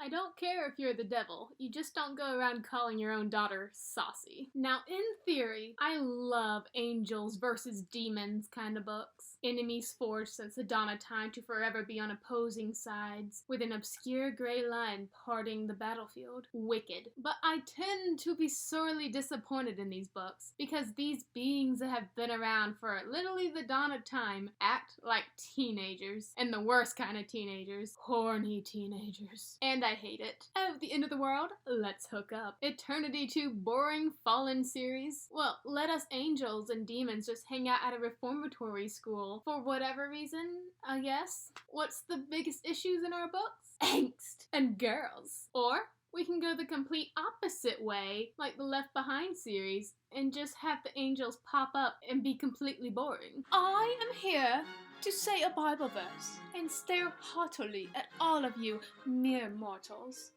I don't care if you're the devil, you just don't go around calling your own daughter saucy. Now, in theory, I love angels versus demons kind of books. Enemies forged since the dawn of time to forever be on opposing sides, with an obscure gray line parting the battlefield. Wicked. But I tend to be sorely disappointed in these books, because these beings that have been around for literally the dawn of time act like teenagers. And the worst kind of teenagers. Horny teenagers. And I hate it. At the end of the world, let's hook up. Eternity 2 boring fallen series? Well, let us angels and demons just hang out at a reformatory school for whatever reason, I guess. What's the biggest issues in our books? Angst and girls. Or we can go the complete opposite way, like the Left Behind series, and just have the angels pop up and be completely boring. I am here to say a Bible verse and stare haughtily at all of you mere mortals.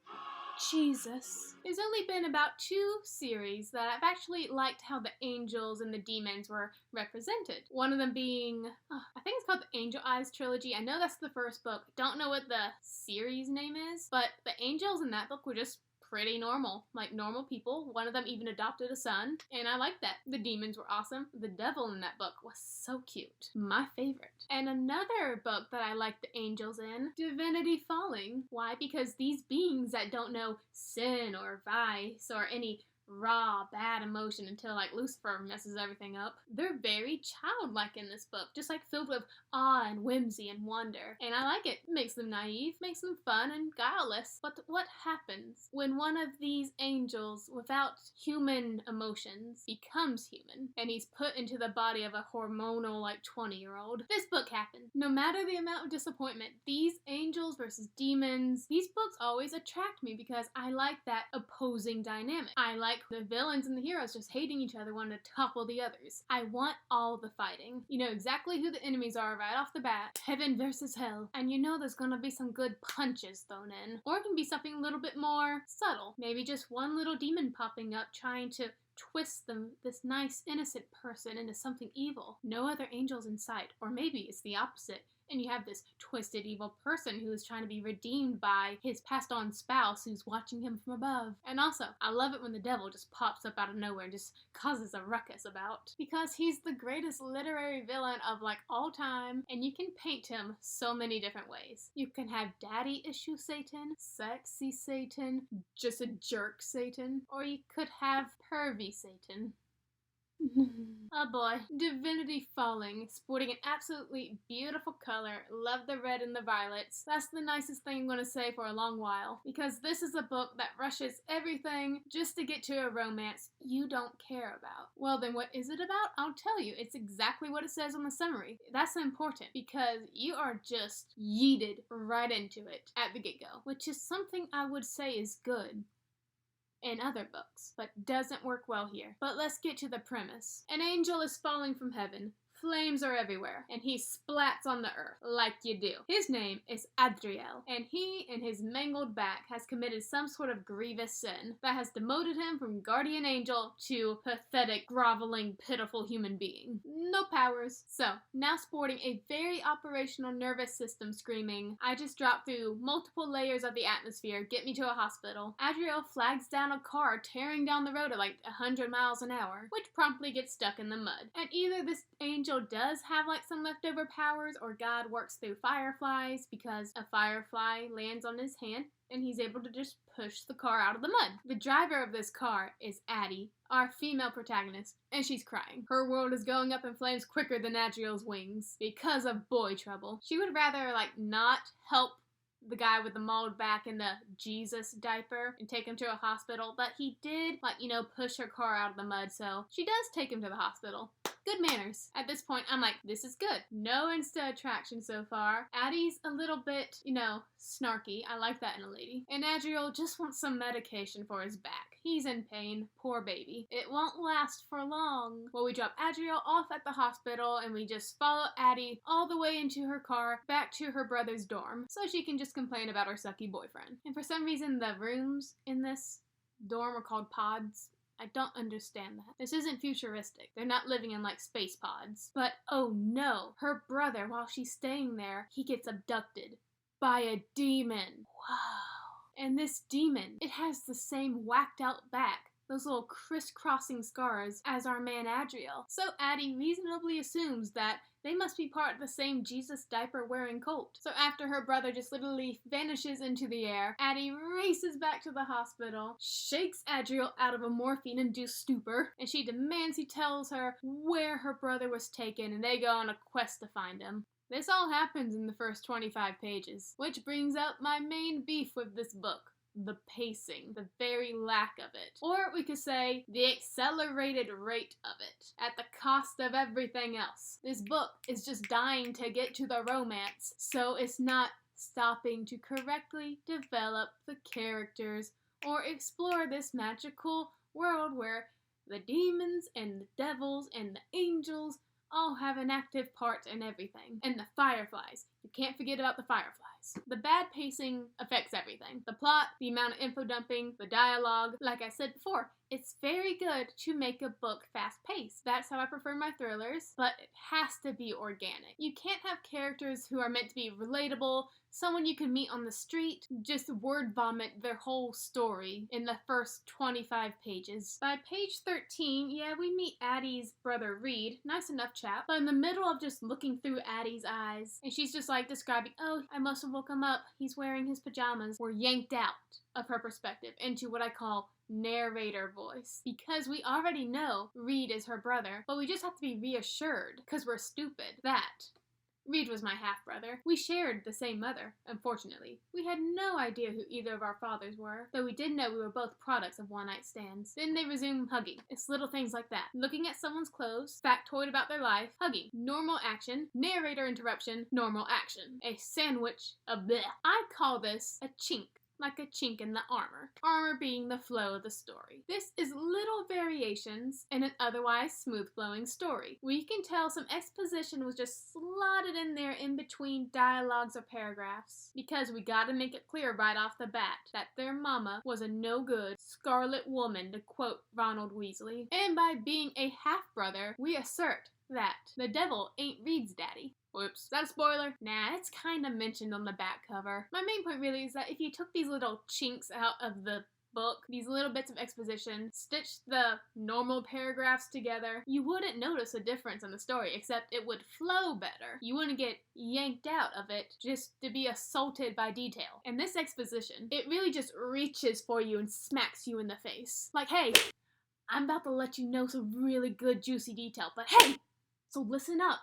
Jesus. There's only been about 2 series that I've actually liked how the angels and the demons were represented. One of them being, I think it's called the Angel Eyes trilogy. I know that's the first book. Don't know what the series name is, but the angels in that book were just pretty normal, like normal people. One of them even adopted a son, and I liked that. The demons were awesome. The devil in that book was so cute. My favorite. And another book that I liked the angels in, Divinity Falling. Why? Because these beings that don't know sin or vice or any raw, bad emotion until like Lucifer messes everything up. They're very childlike in this book, just like filled with awe and whimsy and wonder. And I like it. Makes them naive, makes them fun and guileless. But what happens when one of these angels without human emotions becomes human and he's put into the body of a hormonal like 20-year-old? This book happened. No matter the amount of disappointment, these angels versus demons, these books always attract me because I like that opposing dynamic. I like the villains and the heroes just hating each other, wanting to topple the others. I want all the fighting. You know exactly who the enemies are right off the bat. Heaven versus hell. And you know there's gonna be some good punches thrown in. Or it can be something a little bit more subtle. Maybe just one little demon popping up trying to twist this nice innocent person into something evil. No other angels in sight. Or maybe it's the opposite. And you have this twisted evil person who is trying to be redeemed by his passed on spouse who's watching him from above. And also, I love it when the devil just pops up out of nowhere and just causes a ruckus about. Because he's the greatest literary villain of like all time, and you can paint him so many different ways. You can have daddy issue Satan, sexy Satan, just a jerk Satan, or you could have pervy Satan. Oh boy. Divinity Falling, sporting an absolutely beautiful color. Love the red and the violets. That's the nicest thing I'm going to say for a long while, because this is a book that rushes everything just to get to a romance you don't care about. Well then, what is it about? I'll tell you. It's exactly what it says on the summary. That's important because you are just yeeted right into it at the get-go, which is something I would say is good in other books, but doesn't work well here. But let's get to the premise. An angel is falling from heaven. Flames are everywhere, and he splats on the earth, like you do. His name is Adriel, and he, in his mangled back, has committed some sort of grievous sin that has demoted him from guardian angel to pathetic, groveling, pitiful human being. No powers. So, now sporting a very operational nervous system screaming, I just dropped through multiple layers of the atmosphere, get me to a hospital. Adriel flags down a car tearing down the road at like 100 miles an hour, which promptly gets stuck in the mud. And either this angel does have like some leftover powers, or God works through fireflies because a firefly lands on his hand and he's able to just push the car out of the mud. The driver of this car is Addie, our female protagonist, and she's crying. Her world is going up in flames quicker than Adriel's wings because of boy trouble. She would rather like not help the guy with the mauled back in the Jesus diaper and take him to a hospital, but he did push her car out of the mud, so she does take him to the hospital. Good manners. At this point, I'm like, this is good. No insta attraction so far. Addie's a little bit, snarky. I like that in a lady. And Adriel just wants some medication for his back. He's in pain. Poor baby. It won't last for long. Well, we drop Adriel off at the hospital and we just follow Addie all the way into her car back to her brother's dorm so she can just complain about her sucky boyfriend. And for some reason, the rooms in this dorm are called pods. I don't understand that. This isn't futuristic. They're not living in like space pods. But oh no, her brother, while she's staying there, he gets abducted by a demon. Wow. And this demon, it has the same whacked out back, those little crisscrossing scars, as our man Adriel. So Addie reasonably assumes that they must be part of the same Jesus diaper-wearing cult. So after her brother just literally vanishes into the air, Addie races back to the hospital, shakes Adriel out of a morphine-induced stupor, and she demands he tells her where her brother was taken, and they go on a quest to find him. This all happens in the first 25 pages, which brings up my main beef with this book. The pacing, the very lack of it. Or we could say, the accelerated rate of it, at the cost of everything else. This book is just dying to get to the romance, so it's not stopping to correctly develop the characters or explore this magical world where the demons and the devils and the angels all have an active part in everything. And the fireflies. You can't forget about the fireflies. The bad pacing affects everything. The plot, the amount of info dumping, the dialogue. Like I said before, it's very good to make a book fast-paced. That's how I prefer my thrillers, but it has to be organic. You can't have characters who are meant to be relatable, someone you can meet on the street, just word vomit their whole story in the first 25 pages. By page 13, yeah, we meet Addie's brother Reed, nice enough chap, but in the middle of just looking through Addie's eyes, and she's just like describing, oh, I must have woke him up, he's wearing his pajamas, we're yanked out of her perspective into what I call narrator voice. Because we already know Reed is her brother, but we just have to be reassured, because we're stupid, that Reed was my half-brother. We shared the same mother, unfortunately. We had no idea who either of our fathers were, though we did know we were both products of one-night stands. Then they resume hugging. It's little things like that. Looking at someone's clothes, factoid about their life, hugging. Normal action, narrator interruption, normal action. A sandwich of bleh. I call this a chink. Like a chink in the armor. Armor being the flow of the story. This is little variations in an otherwise smooth-flowing story. We can tell some exposition was just slotted in there in between dialogues or paragraphs. Because we gotta make it clear right off the bat that their mama was a no-good scarlet woman, to quote Ronald Weasley. And by being a half-brother, we assert that the devil ain't Reed's daddy. Whoops. Is that a spoiler? Nah, it's kind of mentioned on the back cover. My main point really is that if you took these little chinks out of the book, these little bits of exposition, stitched the normal paragraphs together, you wouldn't notice a difference in the story, except it would flow better. You wouldn't get yanked out of it just to be assaulted by detail. And this exposition, it really just reaches for you and smacks you in the face. Like, hey, I'm about to let you know some really good juicy detail, but hey, so listen up.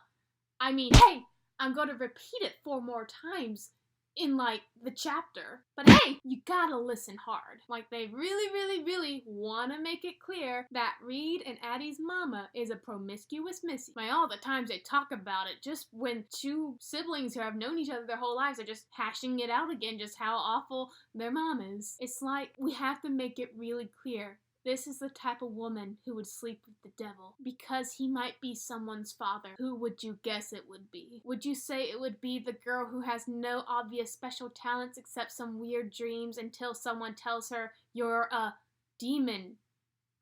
I mean, hey, I'm going to repeat it 4 more times in, like, the chapter. But hey, you gotta listen hard. Like, they really want to make it clear that Reed and Addie's mama is a promiscuous missy. By all the times they talk about it, just when 2 siblings who have known each other their whole lives are just hashing it out again, just how awful their mom is. It's like, we have to make it really clear. This is the type of woman who would sleep with the devil because he might be someone's father. Who would you guess it would be? Would you say it would be the girl who has no obvious special talents except some weird dreams until someone tells her you're a demon,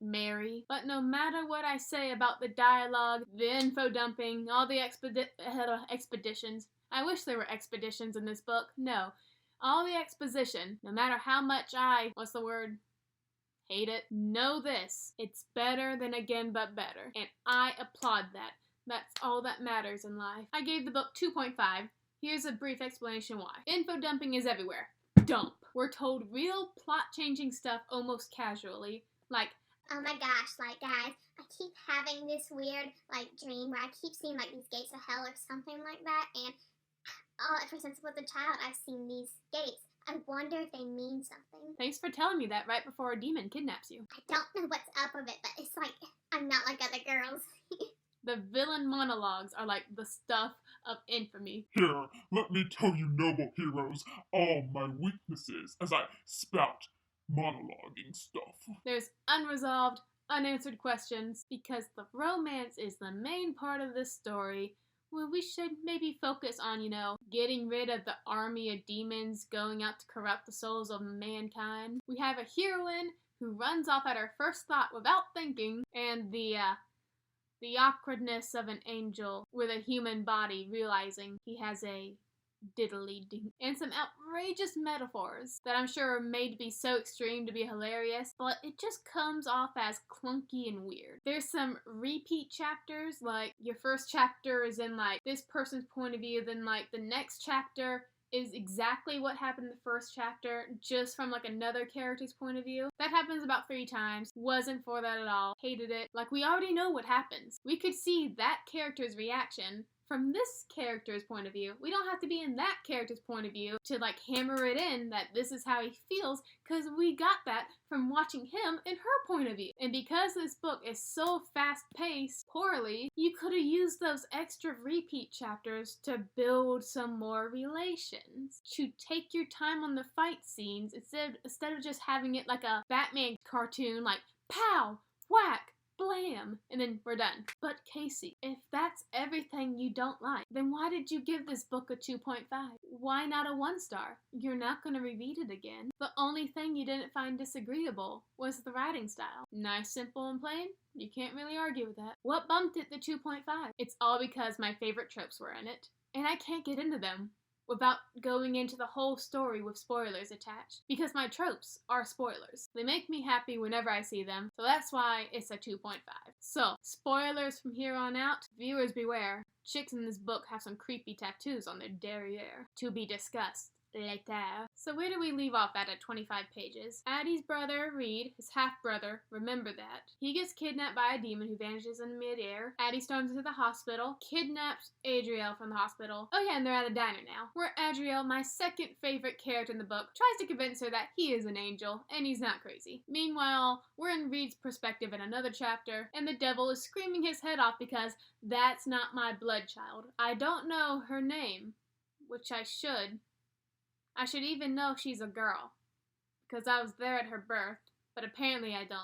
Mary? But no matter what I say about the dialogue, the info dumping, all the expeditions, I wish there were expeditions in this book. No. All the exposition, no matter how much hate it. Know this. It's better than Again But Better. And I applaud that. That's all that matters in life. I gave the book 2.5. Here's a brief explanation why. Info dumping is everywhere. Dump. We're told real plot-changing stuff almost casually. Like, oh my gosh, like, guys, I keep having this weird, like, dream where I keep seeing, like, these gates of hell or something like that. And ever since I was a child, I've seen these gates. I wonder if they mean something. Thanks for telling me that right before a demon kidnaps you. I don't know what's up with it, but it's like, I'm not like other girls. The villain monologues are like the stuff of infamy. Here, let me tell you, noble heroes, all my weaknesses as I spout monologuing stuff. There's unresolved, unanswered questions because the romance is the main part of this story. Well, we should maybe focus on, getting rid of the army of demons going out to corrupt the souls of mankind. We have a heroine who runs off at her first thought without thinking, and the awkwardness of an angel with a human body realizing he has a diddly ding, and some outrageous metaphors that I'm sure are made to be so extreme to be hilarious, but it just comes off as clunky and weird. There's some repeat chapters, like your first chapter is in like this person's point of view, then like the next chapter is exactly what happened in the first chapter, just from like another character's point of view. That happens about 3 times. Wasn't for that at all. Hated it. Like, we already know what happens. We could see that character's reaction from this character's point of view. We don't have to be in that character's point of view to like hammer it in that this is how he feels, because we got that from watching him in her point of view. And because this book is so fast-paced, poorly, you could have used those extra repeat chapters to build some more relations. To take your time on the fight scenes instead of just having it like a Batman cartoon, like pow, whack, blam, and then we're done. But Casey, if that's everything you don't like, then why did you give this book a 2.5? Why not a 1 star? You're not going to reread it again. The only thing you didn't find disagreeable was the writing style. Nice, simple, and plain. You can't really argue with that. What bumped it to 2.5? It's all because my favorite tropes were in it, and I can't get into them without going into the whole story with spoilers attached, because my tropes are spoilers. They make me happy whenever I see them, so that's why it's a 2.5. So, spoilers from here on out, viewers beware. Chicks in this book have some creepy tattoos on their derriere. To be discussed later. So where do we leave off at 25 pages? Addie's brother, Reed, his half-brother, remember that. He gets kidnapped by a demon who vanishes in midair. Addie storms into the hospital, kidnaps Adriel from the hospital. Oh yeah, and they're at a diner now, where Adriel, my second favorite character in the book, tries to convince her that he is an angel, and he's not crazy. Meanwhile, we're in Reed's perspective in another chapter, and the devil is screaming his head off because that's not my blood child. I don't know her name, which I should. I should even know she's a girl, because I was there at her birth, but apparently I don't.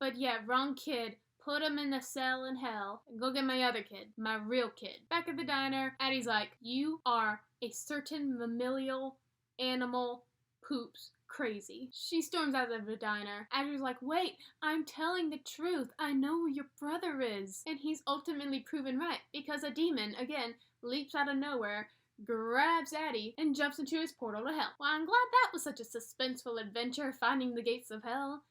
But yeah, wrong kid. Put him in a cell in hell, and go get my other kid, my real kid. Back at the diner, Addie's like, you are a certain mammalian animal poops crazy. She storms out of the diner. Addie's like, wait, I'm telling the truth. I know where your brother is. And he's ultimately proven right, because a demon, again, leaps out of nowhere, grabs Addie, and jumps into his portal to hell. Well, I'm glad that was such a suspenseful adventure, finding the gates of hell.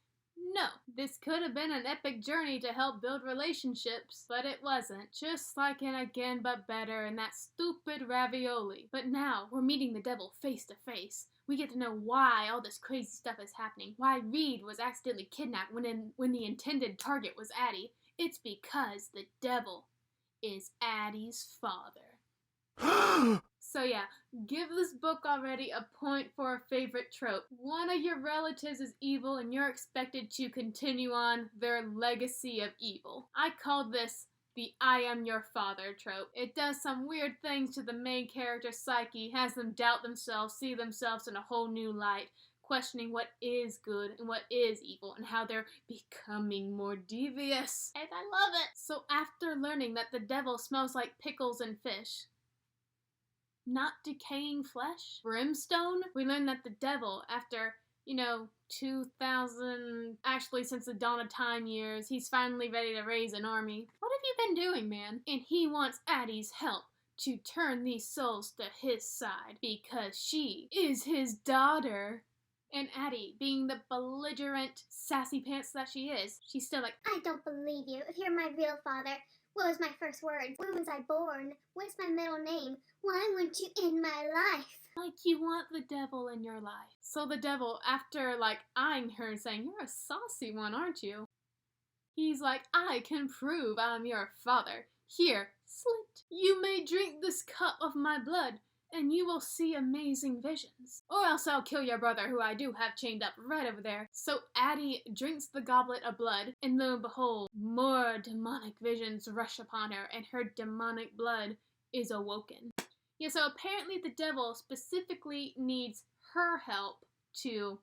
No, this could have been an epic journey to help build relationships, but it wasn't. Just like in Again But Better and that stupid ravioli. But now, we're meeting the devil face to face. We get to know why all this crazy stuff is happening, why Reed was accidentally kidnapped when the intended target was Addie. It's because the devil is Addie's father. So yeah, give this book already a point for a favorite trope. One of your relatives is evil and you're expected to continue on their legacy of evil. I call this the I am your father trope. It does some weird things to the main character's psyche, has them doubt themselves, see themselves in a whole new light, questioning what is good and what is evil and how they're becoming more devious. And I love it! So after learning that the devil smells like pickles and fish, not decaying flesh, brimstone, we learn that the devil, after 2000, actually since the dawn of time years, he's finally ready to raise an army. What have you been doing, man? And he wants Addie's help to turn these souls to his side because she is his daughter. And Addie, being the belligerent sassy pants that she is, she's still like, I don't believe you. If you're my real father, what was my first words? When was I born? What's my middle name? Why wouldn't you end my life? Like, you want the devil in your life. So the devil, after, eyeing her and saying, you're a saucy one, aren't you? He's like, I can prove I'm your father. Here, slit. You may drink this cup of my blood, and you will see amazing visions. Or else I'll kill your brother, who I do have chained up right over there. So Addie drinks the goblet of blood, and lo and behold, more demonic visions rush upon her, and her demonic blood is awoken. Yeah, so apparently the devil specifically needs her help to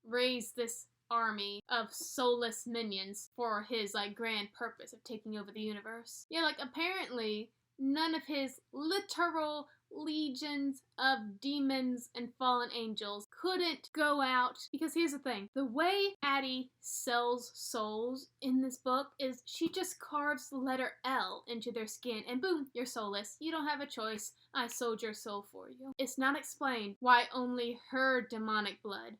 raise this army of soulless minions for his, grand purpose of taking over the universe. Yeah, apparently none of his literal legions of demons and fallen angels couldn't go out. Because here's the thing, the way Addie sells souls in this book is she just carves the letter L into their skin and boom, you're soulless. You don't have a choice. I sold your soul for you. It's not explained why only her demonic blood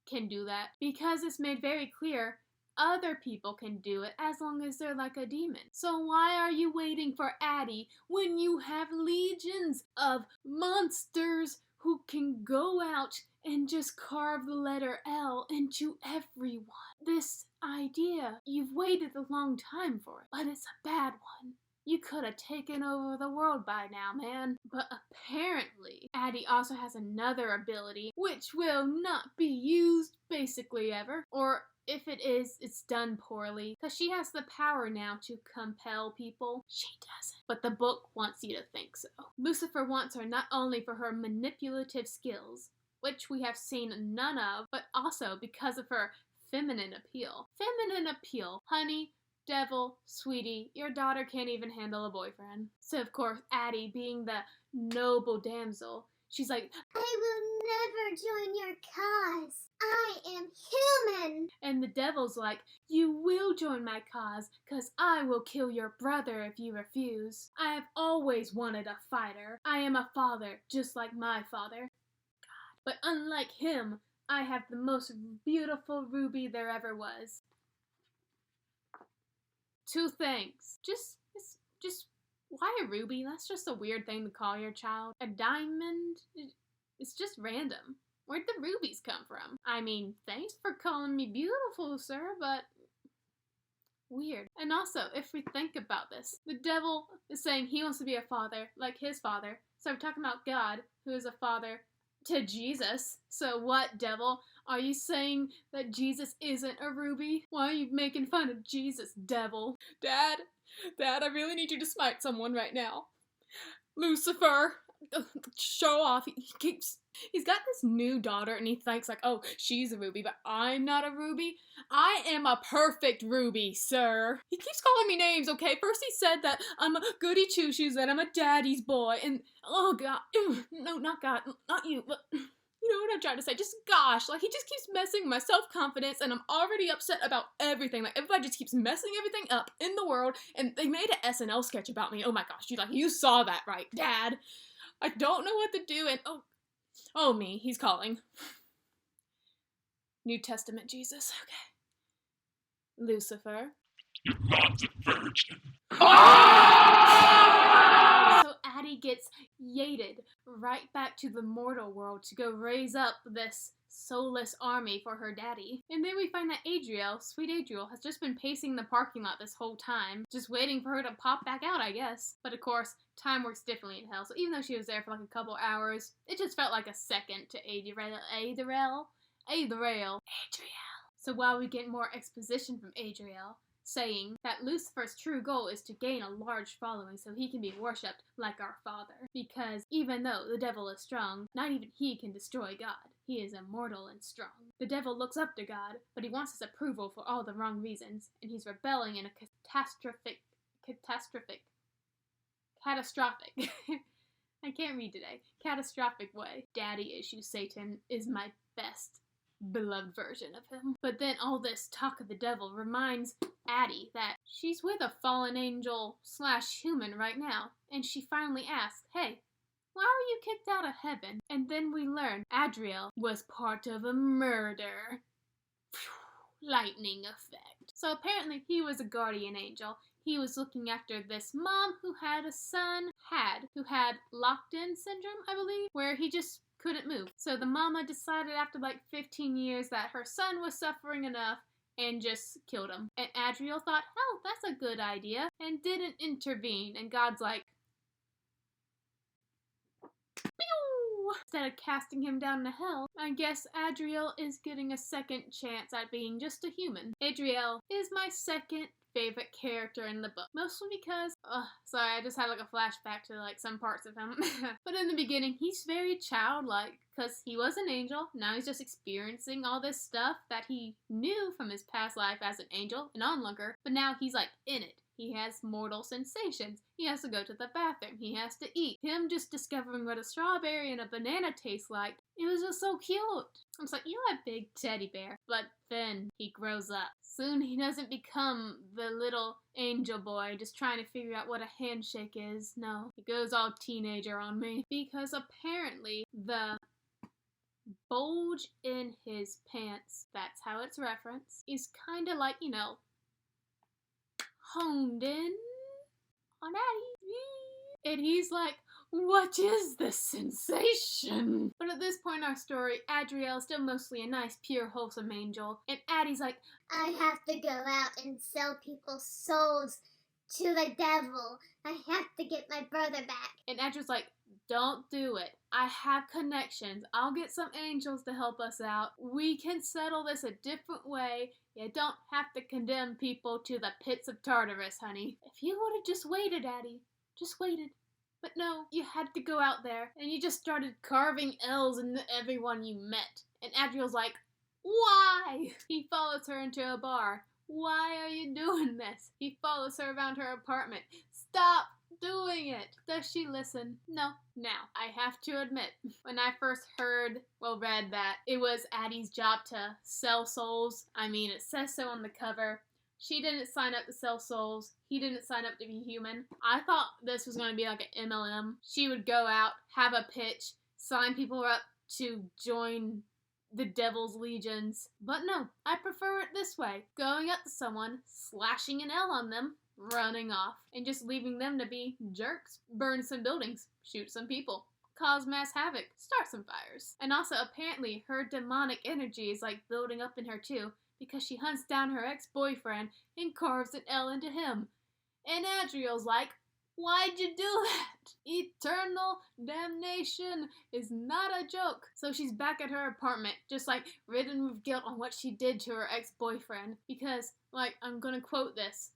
can do that, because it's made very clear other people can do it as long as they're like a demon. So why are you waiting for Addie when you have legions of monsters who can go out and just carve the letter L into everyone? This idea, you've waited a long time for it, but it's a bad one. You could have taken over the world by now, man. But apparently, Addie also has another ability, which will not be used basically ever. Or if it is, it's done poorly. Because she has the power now to compel people. She doesn't. But the book wants you to think so. Lucifer wants her not only for her manipulative skills, which we have seen none of, but also because of her feminine appeal. Feminine appeal. Honey, devil, sweetie, your daughter can't even handle a boyfriend. So of course, Addie, being the noble damsel, she's like, I will never join your cause. I am human. And the devil's like, you will join my cause, cause I will kill your brother if you refuse. I have always wanted a fighter. I am a father, just like my father. God. But unlike him, I have the most beautiful ruby there ever was. Two things. Just why a ruby? That's just a weird thing to call your child. A diamond? It's just random. Where'd the rubies come from? I mean, thanks for calling me beautiful, sir, but weird. And also, if we think about this, the devil is saying he wants to be a father, like his father. So we're talking about God, who is a father to Jesus. So what, devil? Are you saying that Jesus isn't a ruby? Why are you making fun of Jesus, devil? Dad, I really need you to smite someone right now. Lucifer, show off. He's got this new daughter and he thinks like, oh, she's a ruby, but I'm not a ruby. I am a perfect ruby, sir. He keeps calling me names, okay? First he said that I'm a goody two-shoes, that I'm a daddy's boy, and oh God, no, not God, not you, but you know what I'm trying to say, just gosh, like he just keeps messing with my self-confidence and I'm already upset about everything. Like everybody just keeps messing everything up in the world, and they made an SNL sketch about me. Oh my gosh, you saw that, right, Dad? I don't know what to do, and oh me, he's calling. New Testament Jesus, okay. Lucifer. You're not a virgin. So Addie gets yeeted right back to the mortal world to go raise up this soulless army for her daddy. And then we find that Adriel, sweet Adriel, has just been pacing the parking lot this whole time, just waiting for her to pop back out, I guess. But of course, time works differently in hell, so even though she was there for like a couple hours, it just felt like a second to Adriel. So while we get more exposition from Adriel, saying that Lucifer's true goal is to gain a large following so he can be worshipped like our Father. Because even though the devil is strong, not even he can destroy God. He is immortal and strong. The devil looks up to God, but he wants his approval for all the wrong reasons, and he's rebelling in a catastrophic I can't read today. Catastrophic way. Daddy issues Satan is my best beloved version of him. But then all this talk of the devil reminds Addie that she's with a fallen angel / human right now, and she finally asks, hey, why were you kicked out of heaven? And then we learn Adriel was part of a murder. Phew, lightning effect. So apparently he was a guardian angel. He was looking after this mom who had a son who had locked-in syndrome, I believe, where he just couldn't move. So the mama decided after like 15 years that her son was suffering enough and just killed him. And Adriel thought, oh, that's a good idea, and didn't intervene. And God's like, pew! Instead of casting him down to hell, I guess Adriel is getting a second chance at being just a human. Adriel is my second favorite character in the book. Mostly because, sorry, I just had like a flashback to like some parts of him. But in the beginning, he's very childlike because he was an angel. Now he's just experiencing all this stuff that he knew from his past life as an angel, an onlooker, but now he's like in it. He has mortal sensations. He has to go to the bathroom. He has to eat. Him just discovering what a strawberry and a banana taste like, it was just so cute. I was like, you're a big teddy bear. But then he grows up. Soon he doesn't become the little angel boy just trying to figure out what a handshake is. No, he goes all teenager on me. Because apparently the bulge in his pants, that's how it's referenced, is kind of like, honed in on Addie. And he's like, what is this sensation? But at this point in our story, Adriel's still mostly a nice, pure, wholesome angel. And Addie's like, I have to go out and sell people's souls to the devil. I have to get my brother back. And Adriel's like, don't do it. I have connections. I'll get some angels to help us out. We can settle this a different way. You don't have to condemn people to the pits of Tartarus, honey. If you would have just waited, Addie. Just waited. But no, you had to go out there, and you just started carving L's into everyone you met. And Adriel's like, why? He follows her into a bar. Why are you doing this? He follows her around her apartment. Stop doing it. Does she listen? No. Now, I have to admit, when I first read that it was Addie's job to sell souls, it says so on the cover. She didn't sign up to sell souls. He didn't sign up to be human. I thought this was going to be like an MLM. She would go out, have a pitch, sign people up to join the devil's legions. But no, I prefer it this way. Going up to someone, slashing an L on them, running off, and just leaving them to be jerks. Burn some buildings, shoot some people, cause mass havoc, start some fires. And also, apparently, her demonic energy is like building up in her too, because she hunts down her ex-boyfriend and carves an L into him. And Adriel's like, why'd you do that? Eternal damnation is not a joke. So she's back at her apartment, just like ridden with guilt on what she did to her ex-boyfriend. Because, I'm gonna quote this.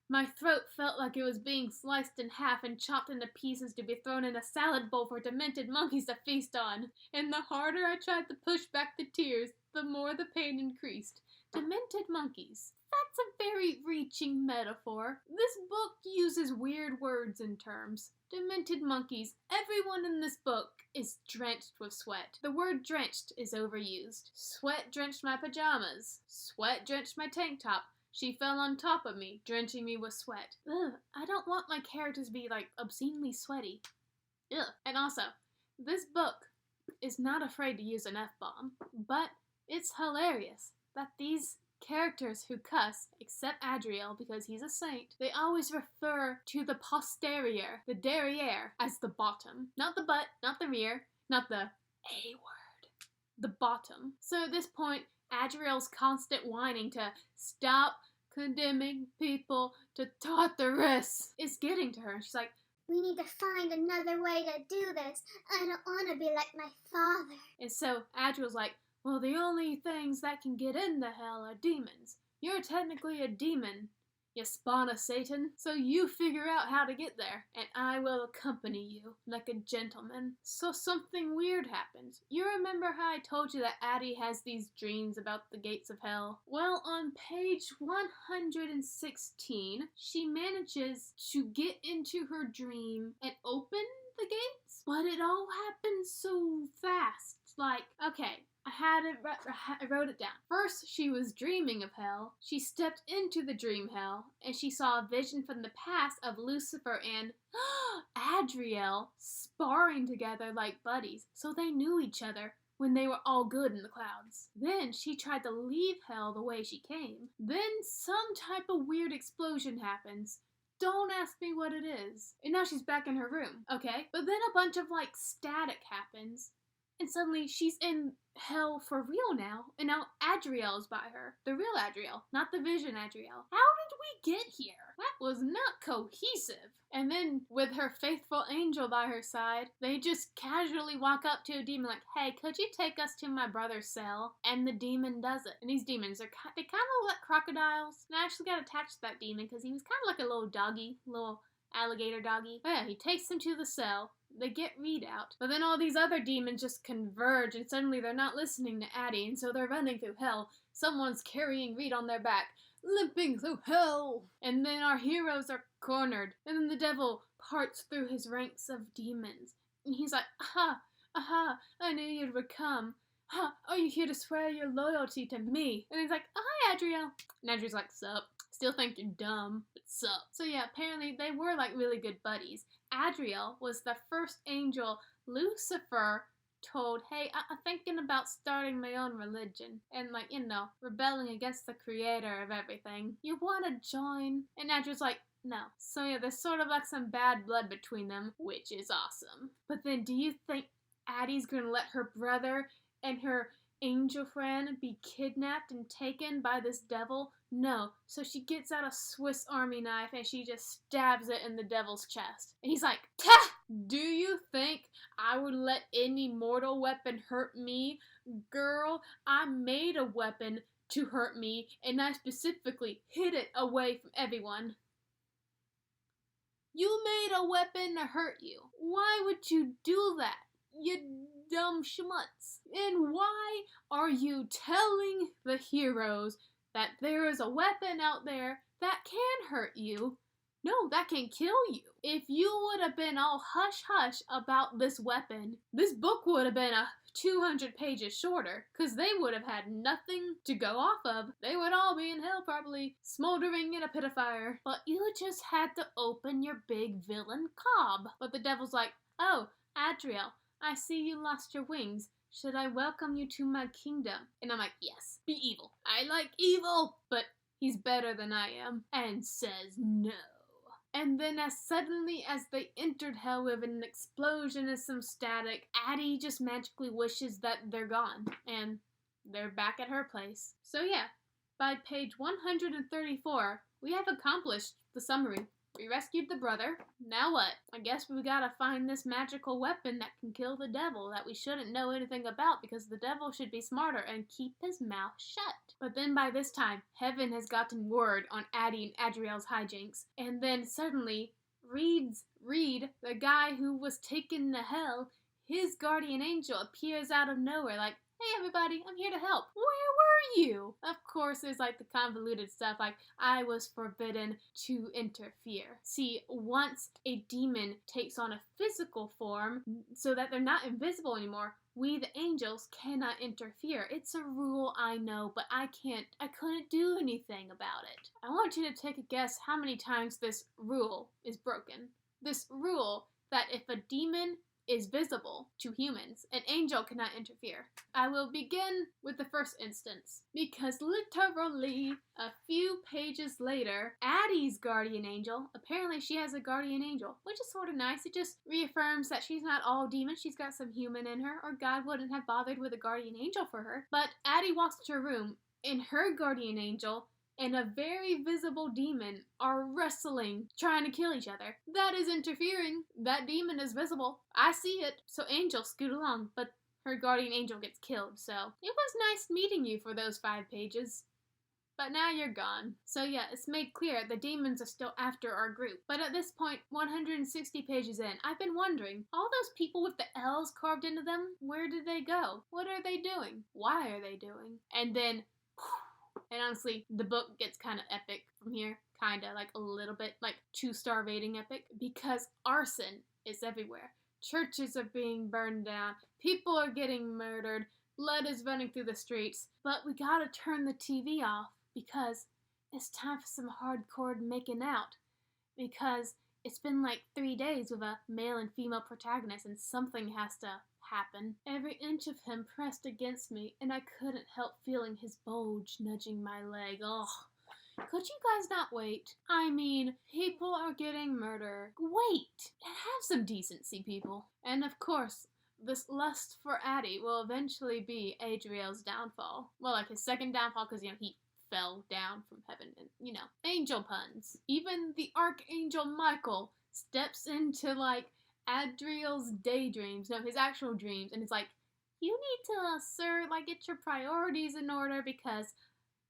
My throat felt like it was being sliced in half and chopped into pieces to be thrown in a salad bowl for demented monkeys to feast on. And the harder I tried to push back the tears, the more the pain increased. Demented monkeys. That's a very reaching metaphor. This book uses weird words and terms. Demented monkeys. Everyone in this book is drenched with sweat. The word drenched is overused. Sweat drenched my pajamas. Sweat drenched my tank top. She fell on top of me, drenching me with sweat. Ugh, I don't want my characters to be, obscenely sweaty. Ugh. And also, this book is not afraid to use an F-bomb, but it's hilarious that these characters who cuss, except Adriel because he's a saint, they always refer to the posterior, the derriere, as the bottom. Not the butt, not the rear, not the A word. The bottom. So at this point, Adriel's constant whining to stop condemning people to Tartarus is getting to her. She's like, we need to find another way to do this. I don't want to be like my father. And so Adriel's like, well, the only things that can get into hell are demons. You're technically a demon, you spawn of Satan, so you figure out how to get there, and I will accompany you like a gentleman. So something weird happens. You remember how I told you that Addie has these dreams about the gates of hell? Well, on page 116, she manages to get into her dream and open the gates, but it all happens so fast. Okay, I wrote it down. First, she was dreaming of hell. She stepped into the dream hell, and she saw a vision from the past of Lucifer and Adriel sparring together like buddies, so they knew each other when they were all good in the clouds. Then she tried to leave hell the way she came. Then some type of weird explosion happens. Don't ask me what it is. And now she's back in her room, okay? But then a bunch of static happens. And suddenly, she's in hell for real now, and now Adriel is by her. The real Adriel, not the vision Adriel. How did we get here? That was not cohesive. And then, with her faithful angel by her side, they just casually walk up to a demon like, hey, could you take us to my brother's cell? And the demon does it. And these demons, they kind of look like crocodiles. And I actually got attached to that demon because he was kind of like a little doggy, little alligator doggy. But yeah, he takes them to the cell. They get Reed out, but then all these other demons just converge, and suddenly they're not listening to Addie, and so they're running through hell. Someone's carrying Reed on their back, limping through hell. And then our heroes are cornered, and then the devil parts through his ranks of demons. And he's like, aha, I knew you would come. Are you here to swear your loyalty to me? And he's like, oh, hi, Adriel. And Adriel's like, sup. Still think you're dumb, but sup. So yeah, apparently they were like really good buddies. Adriel was the first angel Lucifer told, hey, I'm thinking about starting my own religion and, like, you know, rebelling against the creator of everything. You want to join? And Adriel's like, no. So yeah, there's sort of like some bad blood between them, which is awesome. But then do you think Addie's gonna let her brother and her angel friend be kidnapped and taken by this devil? No. So she gets out a Swiss Army knife and she just stabs it in the devil's chest. And he's like, "Ta! Do you think I would let any mortal weapon hurt me? Girl, I made a weapon to hurt me, and I specifically hid it away from everyone." You made a weapon to hurt you. Why would you do that, you dumb schmutz? And why are you telling the heroes that there is a weapon out there that can hurt you? No, that can kill you. If you would have been all hush-hush about this weapon, this book would have been 200 pages shorter, because they would have had nothing to go off of. They would all be in hell, probably, smoldering in a pit of fire. But you just had to open your big villain cob. But the devil's like, oh, Adriel, I see you lost your wings. Should I welcome you to my kingdom? And I'm like, yes, be evil. I like evil. But he's better than I am, and says no. And then as suddenly as they entered hell with an explosion and some static, Addie just magically wishes that they're gone, and they're back at her place. So yeah, by page 134, we have accomplished the summary. We rescued the brother. Now what? I guess we gotta find this magical weapon that can kill the devil that we shouldn't know anything about, because the devil should be smarter and keep his mouth shut. But then by this time, heaven has gotten word on Addie and Adriel's hijinks. And then suddenly, Reed, the guy who was taken to hell, his guardian angel appears out of nowhere like, hey everybody, I'm here to help. Where were you? Of course, there's like the convoluted stuff like, I was forbidden to interfere. See, once a demon takes on a physical form so that they're not invisible anymore, we the angels cannot interfere. It's a rule, I know, but I couldn't do anything about it. I want you to take a guess how many times this rule is broken. This rule that if a demon is visible to humans, an angel cannot interfere. I will begin with the first instance, because literally a few pages later, Addie's guardian angel, apparently she has a guardian angel, which is sort of nice. It just reaffirms that she's not all demon, she's got some human in her, or God wouldn't have bothered with a guardian angel for her. But Addie walks into her room, and her guardian angel and a very visible demon are wrestling, trying to kill each other. That is interfering. That demon is visible. I see it. So Angel scoot along, but her guardian angel gets killed, so it was nice meeting you for those 5 pages. But now you're gone. So yeah, it's made clear the demons are still after our group. But at this point, 160 pages in, I've been wondering, all those people with the L's carved into them, where did they go? What are they doing? Why are they doing? And then, and honestly, the book gets kind of epic from here. Kinda, like a little bit, like 2-star rating epic. Because arson is everywhere. Churches are being burned down. People are getting murdered. Blood is running through the streets. But we gotta turn the TV off, because it's time for some hardcore making out. Because it's been like 3 days with a male and female protagonist, and something has to happen. Every inch of him pressed against me, and I couldn't help feeling his bulge nudging my leg. Ugh. Could you guys not wait? I mean, people are getting murdered. Wait! Have some decency, people. And of course, this lust for Addie will eventually be Adriel's downfall. Well, like his second downfall, because, he fell down from heaven, and, angel puns. Even the Archangel Michael steps into, like, Adriel's daydreams, no, his actual dreams, and it's like, you need to, sir, like, get your priorities in order, because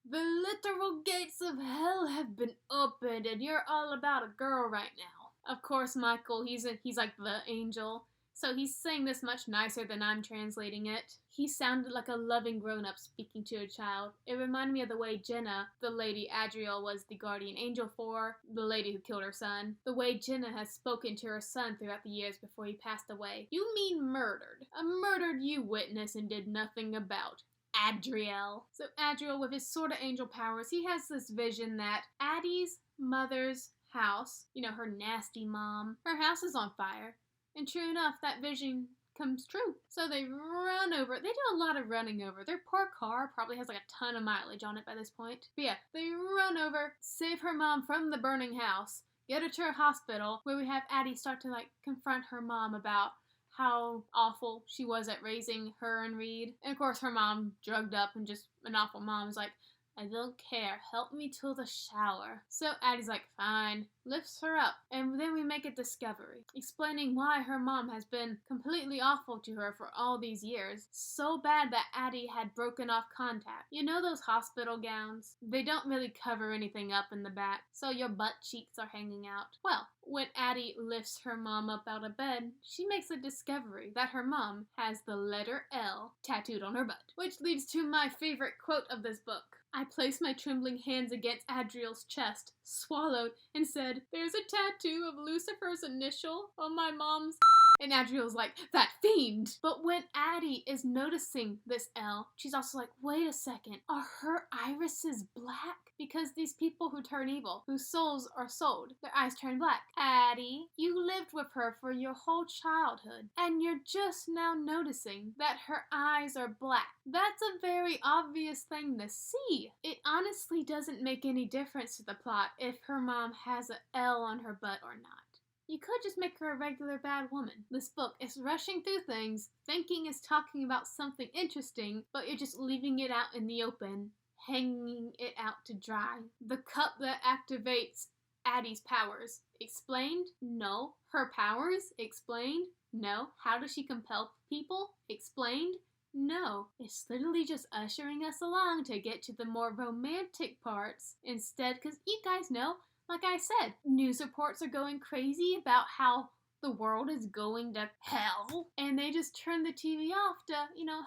the literal gates of hell have been opened, and you're all about a girl right now. Of course, Michael, he's like the angel. So he's saying this much nicer than I'm translating it. He sounded like a loving grown-up speaking to a child. It reminded me of the way Jenna, the lady Adriel was the guardian angel for, the lady who killed her son. The way Jenna has spoken to her son throughout the years before he passed away. You mean murdered. A murdered you witnessed and did nothing about. Adriel. So Adriel, with his sort of angel powers, he has this vision that Addie's mother's house, her nasty mom, her house is on fire. And true enough, that vision comes true. So they run over. They do a lot of running over. Their poor car probably has like a ton of mileage on it by this point. But yeah, they run over, save her mom from the burning house, get her to a hospital, where we have Addie start to confront her mom about how awful she was at raising her and Reed. And of course her mom, drugged up and just an awful mom, is like, I don't care, help me to the shower. So Addie's like, fine, lifts her up, and then we make a discovery, explaining why her mom has been completely awful to her for all these years, so bad that Addie had broken off contact. You know those hospital gowns? They don't really cover anything up in the back, so your butt cheeks are hanging out. Well, when Addie lifts her mom up out of bed, she makes a discovery that her mom has the letter L tattooed on her butt, which leads to my favorite quote of this book. I placed my trembling hands against Adriel's chest, swallowed, and said, there's a tattoo of Lucifer's initial on my mom's. And Adriel's like, that fiend! But when Addie is noticing this L, she's also like, wait a second, are her irises black? Because these people who turn evil, whose souls are sold, their eyes turn black. Addie, you lived with her for your whole childhood, and you're just now noticing that her eyes are black. That's a very obvious thing to see. It honestly doesn't make any difference to the plot if her mom has an L on her butt or not. You could just make her a regular bad woman. This book is rushing through things, thinking it's talking about something interesting, but you're just leaving it out in the open, hanging it out to dry. The cup that activates Addie's powers. Explained? No. Her powers? Explained? No. How does she compel people? Explained? No. It's literally just ushering us along to get to the more romantic parts instead, because you guys know, like I said, news reports are going crazy about how the world is going to hell, and they just turn the TV off to,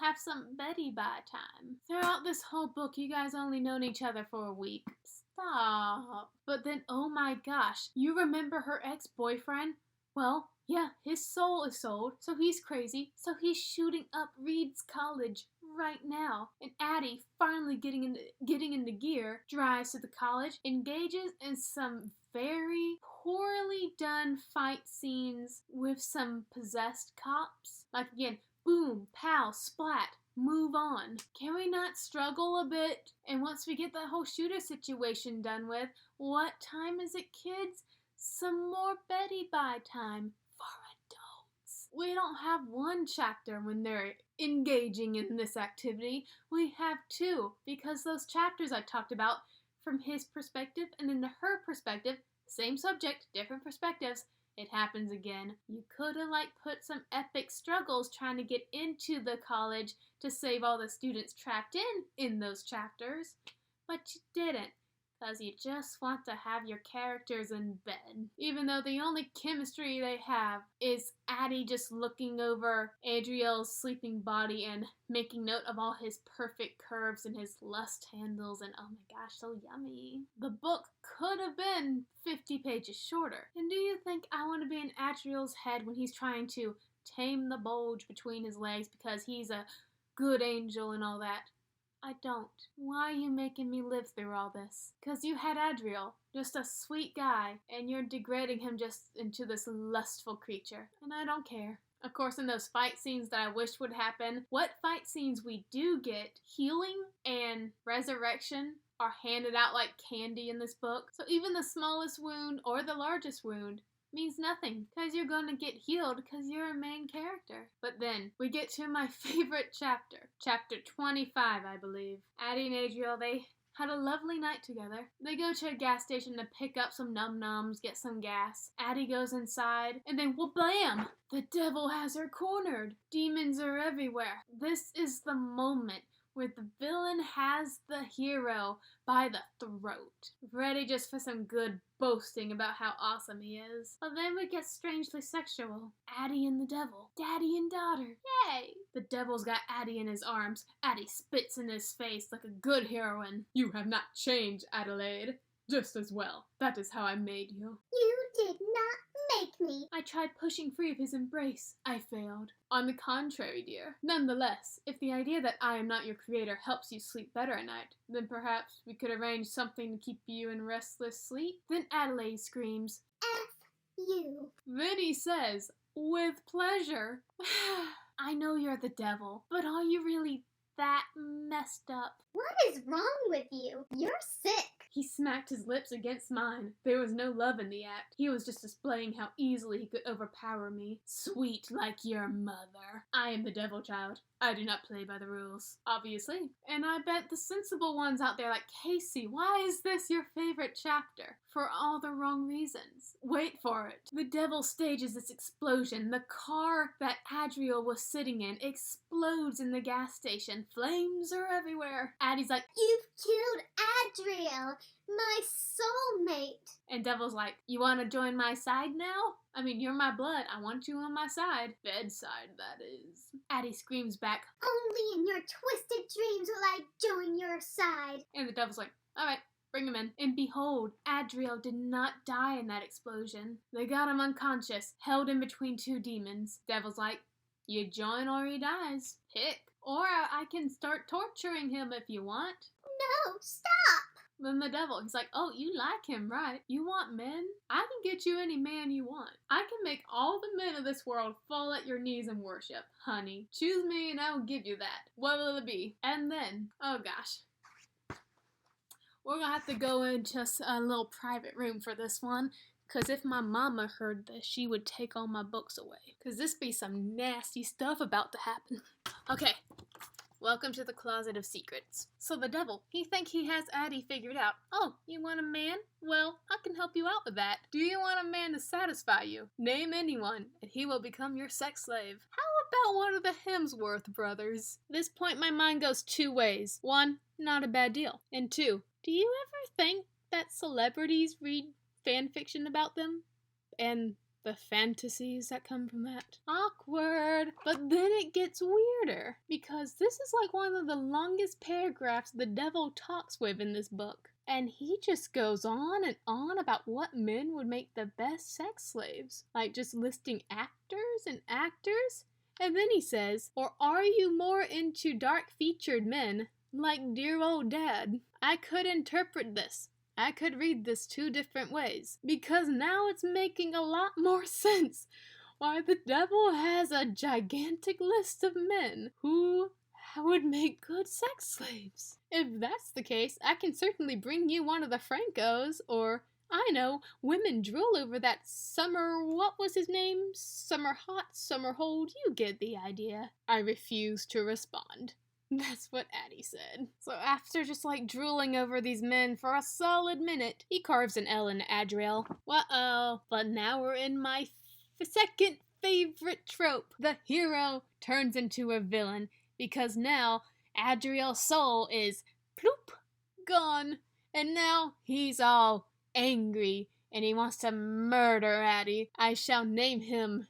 have some Betty by time. Throughout this whole book, you guys only known each other for a week. Stop. But then, oh my gosh, you remember her ex-boyfriend? Well, yeah, his soul is sold, so he's crazy, so he's shooting up Reed's college right now. And Addie, finally getting into gear, drives to the college, engages in some very poorly done fight scenes with some possessed cops. Like again, boom, pow, splat, move on. Can we not struggle a bit? And once we get that whole shooter situation done with, what time is it, kids? Some more Betty by time for adults. We don't have one chapter when they're engaging in this activity. We have two, because those chapters I talked about from his perspective and then her perspective, same subject, different perspectives, it happens again. You could have put some epic struggles trying to get into the college to save all the students trapped in those chapters, but you didn't. Because you just want to have your characters in bed. Even though the only chemistry they have is Addie just looking over Adriel's sleeping body and making note of all his perfect curves and his lust handles, and oh my gosh, so yummy. The book could have been 50 pages shorter. And do you think I want to be in Adriel's head when he's trying to tame the bulge between his legs because he's a good angel and all that? I don't. Why are you making me live through all this? Because you had Adriel, just a sweet guy, and you're degrading him just into this lustful creature. And I don't care. Of course, in those fight scenes that I wished would happen, what fight scenes we do get, healing and resurrection are handed out like candy in this book. So even the smallest wound or the largest wound means nothing, because you're going to get healed because you're a main character. But then we get to my favorite chapter, chapter 25, I believe. Addie and Adriel, they had a lovely night together. They go to a gas station to pick up some num-nums, get some gas. Addie goes inside, and then wha-blam! The devil has her cornered. Demons are everywhere. This is the moment where the villain has the hero by the throat, ready just for some good boasting about how awesome he is. But then we get strangely sexual. Addie and the devil, daddy and daughter, yay! The devil's got Addie in his arms. Addie spits in his face like a good heroine. You have not changed, Adelaide. Just as well. That is how I made you. You did not make me. I tried pushing free of his embrace. I failed. On the contrary, dear. Nonetheless, if the idea that I am not your creator helps you sleep better at night, then perhaps we could arrange something to keep you in restless sleep. Then Adelaide screams, F you. Then he says, with pleasure. I know you're the devil, but are you really that messed up? What is wrong with you? You're sick. He smacked his lips against mine. There was no love in the act. He was just displaying how easily he could overpower me. Sweet like your mother. I am the devil child. I do not play by the rules, obviously. And I bet the sensible ones out there like, Casey, why is this your favorite chapter? For all the wrong reasons. Wait for it. The devil stages this explosion. The car that Adriel was sitting in explodes in the gas station. Flames are everywhere. Addie's like, You've killed Adriel, my soulmate. and Devil's like, you want to join my side now? I mean, you're my blood. I want you on my side. Bedside, that is. Addie screams back, Only in your twisted dreams will I join your side. and the Devil's like, all right. Bring him in. And behold, Adriel did not die in that explosion. They got him unconscious, held in between two demons. Devil's like, you join or he dies. Pick. Or I can start torturing him if you want. No, stop. Then the devil, he's like, oh, you like him, right? You want men? I can get you any man you want. I can make all the men of this world fall at your knees and worship. Honey, choose me and I will give you that. What will it be? And then, oh gosh. We're gonna have to go into a little private room for this one, because if my mama heard this, she would take all my books away. Because this be some nasty stuff about to happen. Okay, welcome to the closet of secrets. So the devil, he think he has Addie figured out. Oh, you want a man? Well, I can help you out with that. Do you want a man to satisfy you? Name anyone, and he will become your sex slave. How about one of the Hemsworth brothers? At this point, my mind goes two ways. One, not a bad deal. And two, do you ever think that celebrities read fan fiction about them? And the fantasies that come from that? Awkward. But then it gets weirder, because this is like one of the longest paragraphs the devil talks with in this book. And he just goes on and on about what men would make the best sex slaves. Like just listing actors and actors. And then he says, or are you more into dark-featured men like dear old dad? I could interpret this. I could read this two different ways, because now it's making a lot more sense why the devil has a gigantic list of men who would make good sex slaves. If that's the case, I can certainly bring you one of the Francos, or, I know, women drool over that Summer, what was his name? Summer Hot, Summer Hold, you get the idea. I refuse to respond. That's what Addie said. So after just like drooling over these men for a solid minute, he carves an L in Adriel. Uh-oh. But now we're in my second favorite trope. The hero turns into a villain, because now Adriel's soul is ploop, gone. And now he's all angry and he wants to murder Addie. I shall name him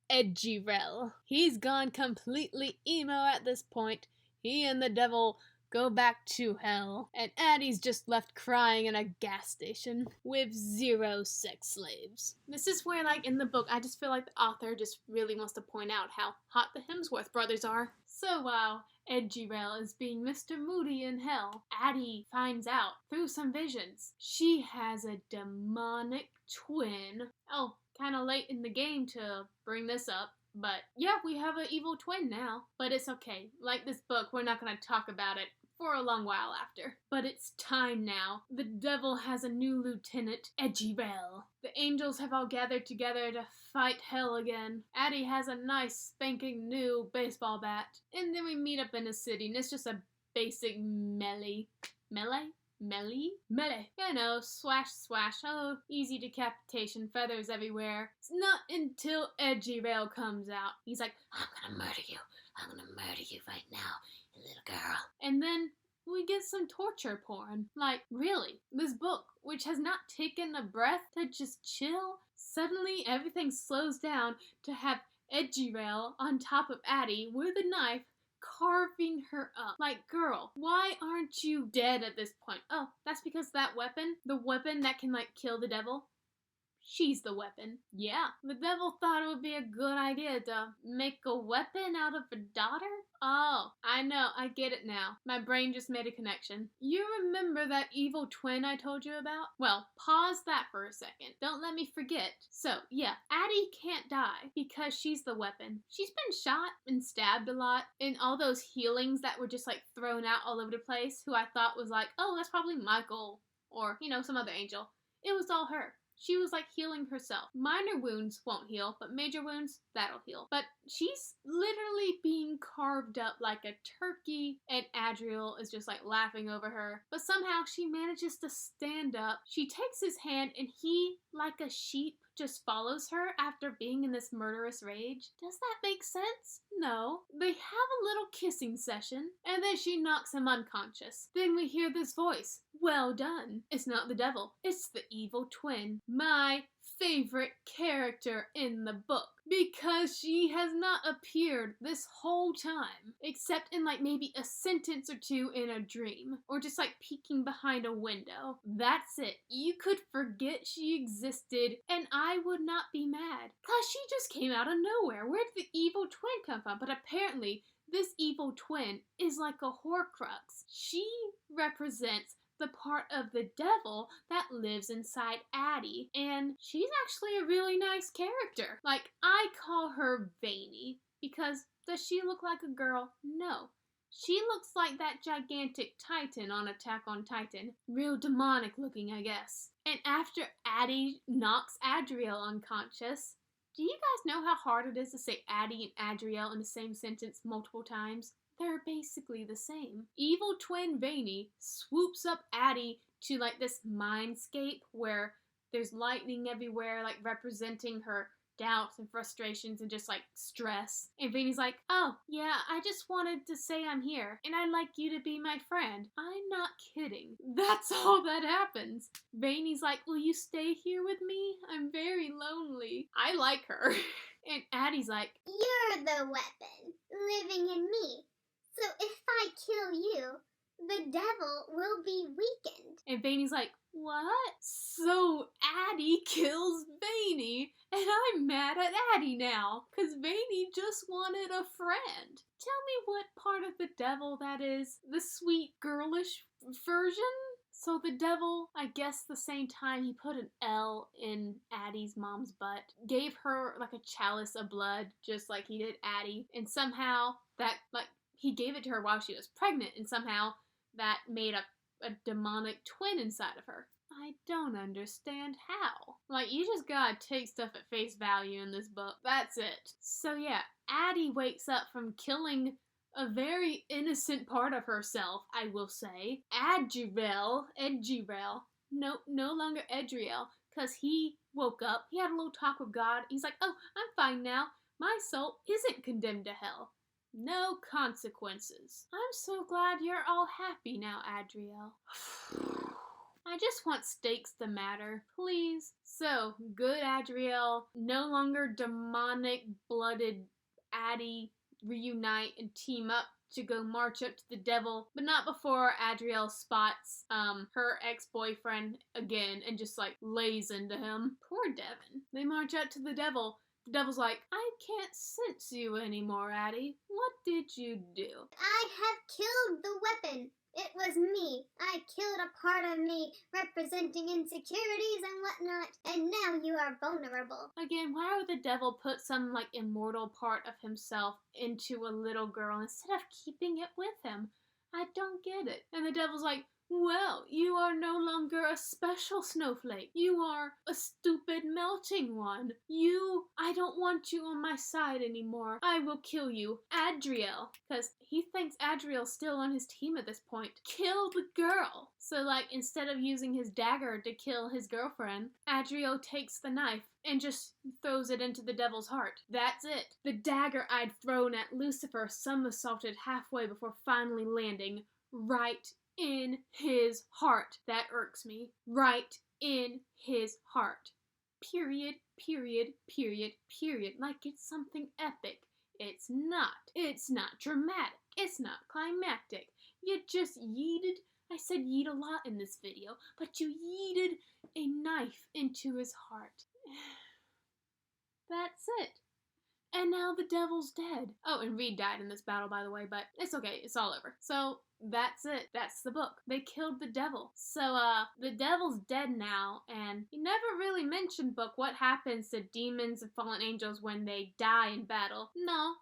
Edgyrel. He's gone completely emo at this point. He and the devil go back to hell, and Addie's just left crying in a gas station with 0 sex slaves. This is where, like, in the book, I just feel like the author just really wants to point out how hot the Hemsworth brothers are. So while Edgyrel is being Mr. Moody in hell, Addie finds out through some visions she has a demonic twin. Oh, kind of late in the game to bring this up. But yeah, we have an evil twin now. But it's okay. Like this book, we're not going to talk about it for a long while after. But it's time now. The devil has a new lieutenant, Edgyrel. The angels have all gathered together to fight hell again. Addie has a nice spanking new baseball bat. And then we meet up in a city, and it's just a basic melee. Melee? You know, swash, swash. Oh, easy decapitation, feathers everywhere. It's not until Edgyrel comes out. He's like, I'm gonna murder you. I'm gonna murder you right now. Little girl. And then we get some torture porn. Like, really, this book, which has not taken a breath to just chill, suddenly everything slows down to have Edgirail on top of Addie with a knife carving her up. Like, girl, why aren't you dead at this point? Oh, that's because that weapon, the weapon that can, like, kill the devil, she's the weapon. Yeah, the devil thought it would be a good idea to make a weapon out of a daughter? Oh, I know, I get it now. My brain just made a connection. You remember that evil twin I told you about? Well, pause that for a second. Don't let me forget. So, yeah, Addie can't die because she's the weapon. She's been shot and stabbed a lot, and all those healings that were just like thrown out all over the place, who I thought was like, oh, that's probably Michael, or, you know, some other angel. It was all her. She was like healing herself. Minor wounds won't heal, but major wounds, that'll heal. But she's literally being carved up like a turkey, and Adriel is just like laughing over her. But somehow she manages to stand up. She takes his hand and he, like a sheep, just follows her after being in this murderous rage. Does that make sense? No. They have a little kissing session, and then she knocks him unconscious. Then we hear this voice. Well done. It's not the devil. It's the evil twin. My favorite character in the book, because she has not appeared this whole time, except in like maybe a sentence or two in a dream, or just like peeking behind a window. That's it. You could forget she existed and I would not be mad, cause she just came out of nowhere. Where did the evil twin come from? But apparently this evil twin is like a Horcrux. She represents the part of the devil that lives inside Addie, and she's actually a really nice character. Like, I call her veiny, because does she look like a girl? No. She looks like that gigantic Titan on Attack on Titan. Real demonic looking, I guess. And after Addie knocks Adriel unconscious, do you guys know how hard it is to say Addie and Adriel in the same sentence multiple times? They're basically the same. Evil twin Veiny swoops up Addie to like this mindscape where there's lightning everywhere, like representing her doubts and frustrations and just like stress. And Veiny's like, oh yeah, I just wanted to say I'm here and I'd like you to be my friend. I'm not kidding. That's all that happens. Veiny's like, will you stay here with me? I'm very lonely. I like her. And Addie's like, you're the weapon living in me. So if I kill you, the devil will be weakened. And Veiny's like, what? So Addie kills Veiny, and I'm mad at Addie now, because Veiny just wanted a friend. Tell me what part of the devil that is. The sweet girlish version? So the devil, I guess the same time he put an L in Addie's mom's butt, gave her like a chalice of blood, just like he did Addie, and somehow that, like, he gave it to her while she was pregnant, and somehow that made a demonic twin inside of her. I don't understand how. Like, you just gotta take stuff at face value in this book. That's it. So yeah, Addie wakes up from killing a very innocent part of herself, I will say. Adriel, no longer Adriel, because he woke up, he had a little talk with God, he's like, oh, I'm fine now. My soul isn't condemned to hell. No consequences. I'm so glad you're all happy now, Adriel. I just want stakes to matter, please. So, good Adriel, no longer demonic, blooded Addie reunite and team up to go march up to the devil, but not before Adriel spots her ex-boyfriend again and just like lays into him. Poor Devin. They march out to the devil. The devil's like, I can't sense you anymore, Addie. What did you do? I have killed the weapon. It was me. I killed a part of me representing insecurities and whatnot, and now you are vulnerable. Again, why would the devil put some like immortal part of himself into a little girl instead of keeping it with him? I don't get it. And the devil's like, Well, you are no longer a special snowflake. You are a stupid melting one. I don't want you on my side anymore. I will kill you. Adriel, because he thinks Adriel's still on his team at this point, kill the girl. So, like, instead of using his dagger to kill his girlfriend, Adriel takes the knife and just throws it into the devil's heart. That's it. The dagger I'd thrown at Lucifer somersaulted halfway before finally landing right in his heart. That irks me. Right in his heart. Period, period, period, period. Like it's something epic. It's not. It's not dramatic. It's not climactic. You just yeeted. I said yeet a lot in this video, but you yeeted a knife into his heart. That's it. And now the devil's dead. Oh, and Reed died in this battle, by the way, but it's okay. It's all over. So, that's it. That's the book. They killed the devil. So, the devil's dead now, and he never really mentioned, book, what happens to demons and fallen angels when they die in battle. No.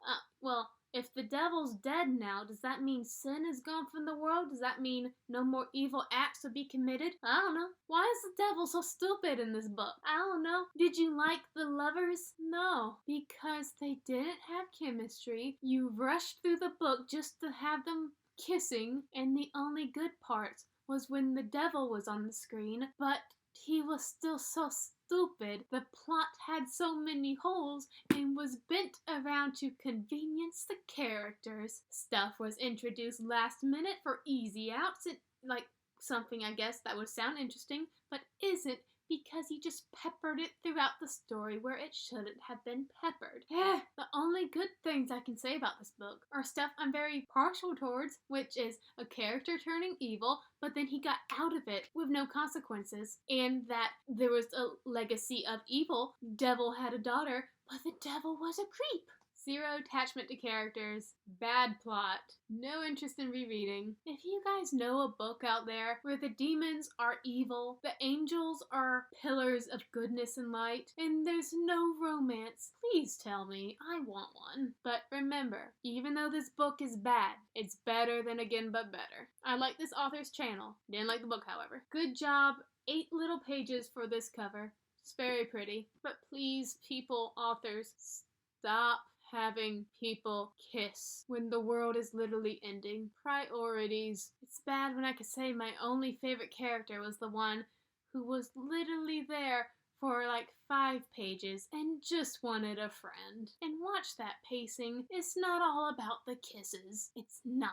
Well, if the devil's dead now, does that mean sin is gone from the world? Does that mean no more evil acts will be committed? I don't know. Why is the devil so stupid in this book? I don't know. Did you like the lovers? No, because they didn't have chemistry. You rushed through the book just to have them kissing, and the only good part was when the devil was on the screen, but he was still so stupid. The plot had so many holes and was bent around to convenience the characters. Stuff was introduced last minute for easy outs, like something I guess that would sound interesting, but isn't, because he just peppered it throughout the story where it shouldn't have been peppered. The only good things I can say about this book are stuff I'm very partial towards, which is a character turning evil, but then he got out of it with no consequences, and that there was a legacy of evil. Devil had a daughter, but the devil was a creep. Zero attachment to characters, bad plot, no interest in rereading. If you guys know a book out there where the demons are evil, the angels are pillars of goodness and light, and there's no romance, please tell me. I want one. But remember, even though this book is bad, it's better than Again But Better. I like this author's channel. Didn't like the book, however. Good job. 8 little pages for this cover. It's very pretty. But please, people, authors, stop having people kiss when the world is literally ending. Priorities. It's bad when I could say my only favorite character was the one who was literally there for like 5 pages and just wanted a friend. And watch that pacing. It's not all about the kisses. It's not.